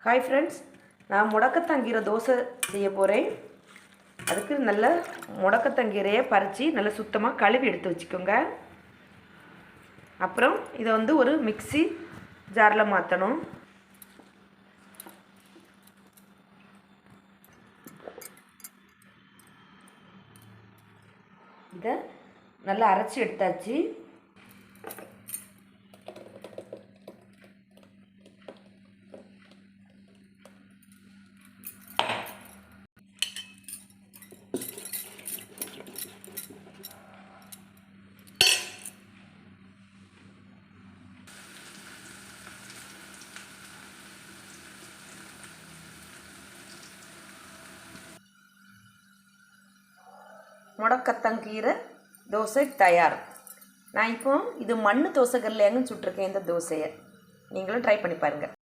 Hi friends, நான் முடக்கத்தங்கீரை தோசை செய்ய போகிறேன். அதுக்கு நல்ல முடக்கத்தங்கீரையை பறித்து நல்லா சுத்தமாக கழுவி எடுத்து வச்சுக்கோங்க. அப்புறம் இதை ஒரு மிக்ஸி ஜாரில் மாற்றணும். இதை நல்லா அரைச்சி எடுத்தாச்சு. முடக்கத்தங்கீரை தோசை தயார். நான் இப்போ இது மண் தோசைக்கல்லையாங்க சுட்டிருக்கேன். இந்த தோசையை நீங்களும் ட்ரை பண்ணி பாருங்கள்.